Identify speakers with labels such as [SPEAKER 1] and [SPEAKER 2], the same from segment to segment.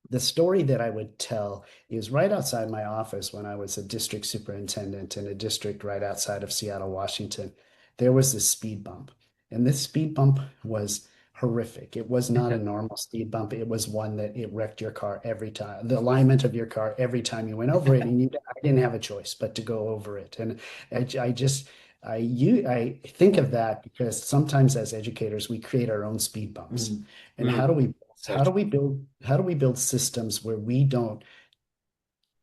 [SPEAKER 1] The story that I would tell is right outside my office when I was a district superintendent in a district right outside of Seattle, Washington. There was this speed bump, and this speed bump was horrific. It was not a normal speed bump. It was one that it wrecked your car every time, the alignment of your car every time you went over it, and I didn't have a choice but to go over it. And I just I think of that because sometimes as educators we create our own speed bumps.
[SPEAKER 2] Mm,
[SPEAKER 1] And
[SPEAKER 2] mm, so true.
[SPEAKER 1] how do we build systems where we don't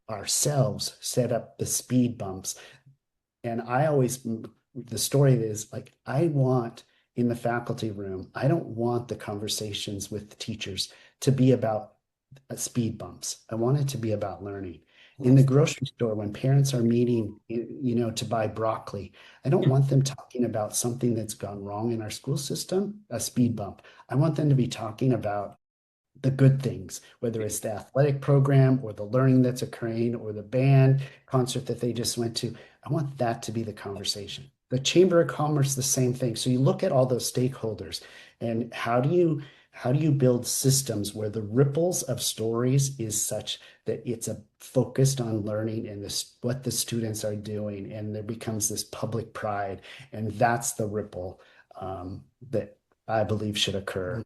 [SPEAKER 1] ourselves set up the speed bumps? And I always, the story is like, I want in the faculty room, I don't want the conversations with the teachers to be about speed bumps. I want it to be about learning. In the
[SPEAKER 2] Love
[SPEAKER 1] grocery store, when parents are meeting, to buy broccoli, I don't want them talking about something that's gone wrong in our school system, a speed bump. I want them to be talking about the good things, whether it's the athletic program or the learning that's occurring or the band concert that they just went to. I want that to be the conversation. The Chamber of Commerce, the same thing. So you look at all those stakeholders and how do you build systems where the ripples of stories is such that it's a focused on learning and this what the students are doing, and there becomes this public pride, and that's the ripple that I believe should occur.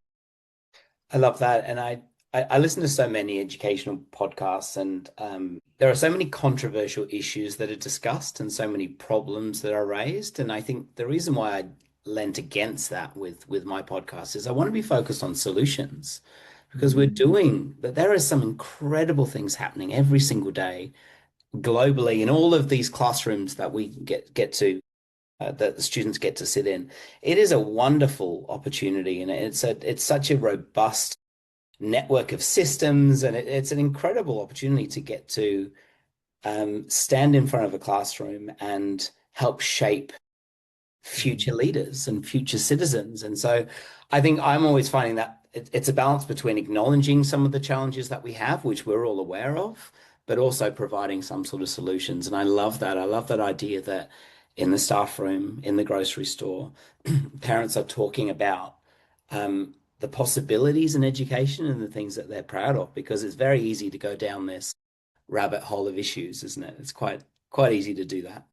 [SPEAKER 2] I love that. And I listen to so many educational podcasts, and there are so many controversial issues that are discussed and so many problems that are raised. And I think the reason why I lent against that with my podcast is I want to be focused on solutions because we're doing that. There are some incredible things happening every single day globally in all of these classrooms that we get to that the students get to sit in. It is a wonderful opportunity, and it's such a robust network of systems, and it's an incredible opportunity to get to stand in front of a classroom and help shape future leaders and future citizens. And so I think I'm always finding that it's a balance between acknowledging some of the challenges that we have, which we're all aware of, but also providing some sort of solutions. And I love that. I love that idea that in the staff room, in the grocery store, parents are talking about the possibilities in education and the things that they're proud of, because it's very easy to go down this rabbit hole of issues, isn't it? It's quite easy to do that.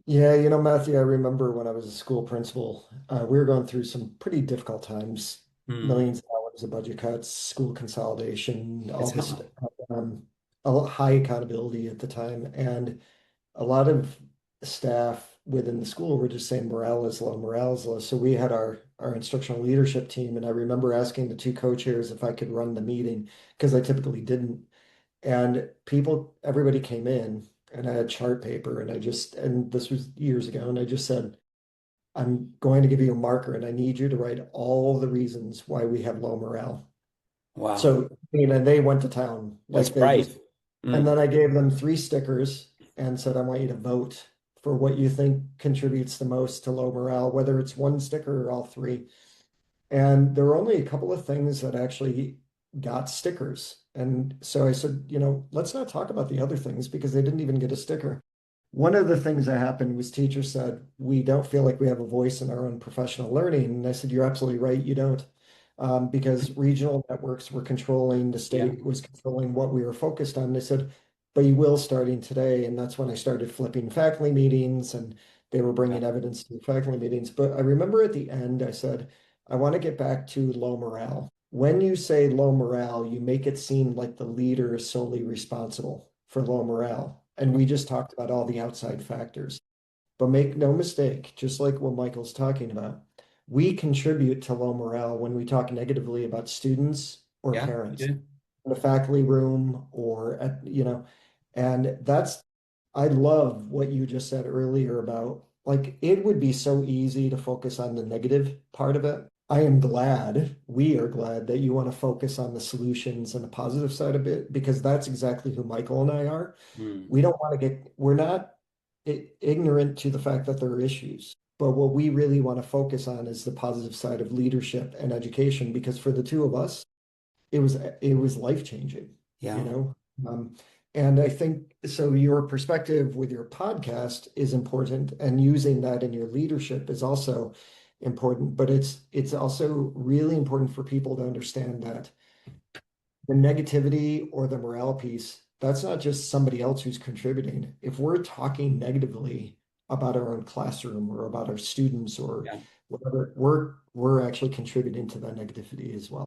[SPEAKER 3] Yeah, Matthew, I remember when I was a school principal, we were going through some pretty difficult times,
[SPEAKER 2] Hmm.
[SPEAKER 3] millions of dollars of budget cuts, school consolidation, all
[SPEAKER 2] It's
[SPEAKER 3] this,
[SPEAKER 2] hard.
[SPEAKER 3] um, high accountability at the time. And a lot of staff within the school were just saying morale is low, morale is low. So we had our instructional leadership team, and I remember asking the two co-chairs if I could run the meeting because I typically didn't. And everybody came in, and I had chart paper, and this was years ago, and I just said, I'm going to give you a marker, and I need you to write all the reasons why we have low morale.
[SPEAKER 2] Wow.
[SPEAKER 3] So, and they went to town,
[SPEAKER 2] That's
[SPEAKER 3] like they just,
[SPEAKER 2] brave.
[SPEAKER 3] and
[SPEAKER 2] Mm.
[SPEAKER 3] then I gave them three stickers and said, I want you to vote for what you think contributes the most to low morale, whether it's one sticker or all three. And there were only a couple of things that actually got stickers. And so I said, let's not talk about the other things because they didn't even get a sticker. One of the things that happened was teachers said, we don't feel like we have a voice in our own professional learning. And I said, you're absolutely right, you don't. Because regional networks were controlling, the
[SPEAKER 2] Yeah.
[SPEAKER 3] state was controlling what we were focused on. They said, but you will starting today. And that's when I started flipping faculty meetings, and they were
[SPEAKER 2] Yeah.
[SPEAKER 3] bringing evidence to the faculty meetings. But I remember at the end, I said, I want to get back to low morale. When you say low morale, you make it seem like the leader is solely responsible for low morale. And we just talked about all the outside factors. But make no mistake, just like what Michael's talking about, we contribute to low morale when we talk negatively about students or
[SPEAKER 2] Yeah, you
[SPEAKER 3] parents
[SPEAKER 2] do.
[SPEAKER 3] in the faculty room or and I love what you just said earlier about like it would be so easy to focus on the negative part of it. We are glad that you want to focus on the solutions and the positive side of it because that's exactly who Michael and I are.
[SPEAKER 2] Mm.
[SPEAKER 3] We don't want to we're not ignorant to the fact that there are issues. But what we really want to focus on is the positive side of leadership and education, because for the two of us, it was life changing, you
[SPEAKER 2] Yeah.
[SPEAKER 3] know. Um, and I think so. Your perspective with your podcast is important, and using that in your leadership is also important. But it's also really important for people to understand that the negativity or the morale piece, that's not just somebody else who's contributing. If we're talking negatively about our own classroom or about our students or
[SPEAKER 2] Yeah.
[SPEAKER 3] whatever, we're actually contributing to that negativity as well.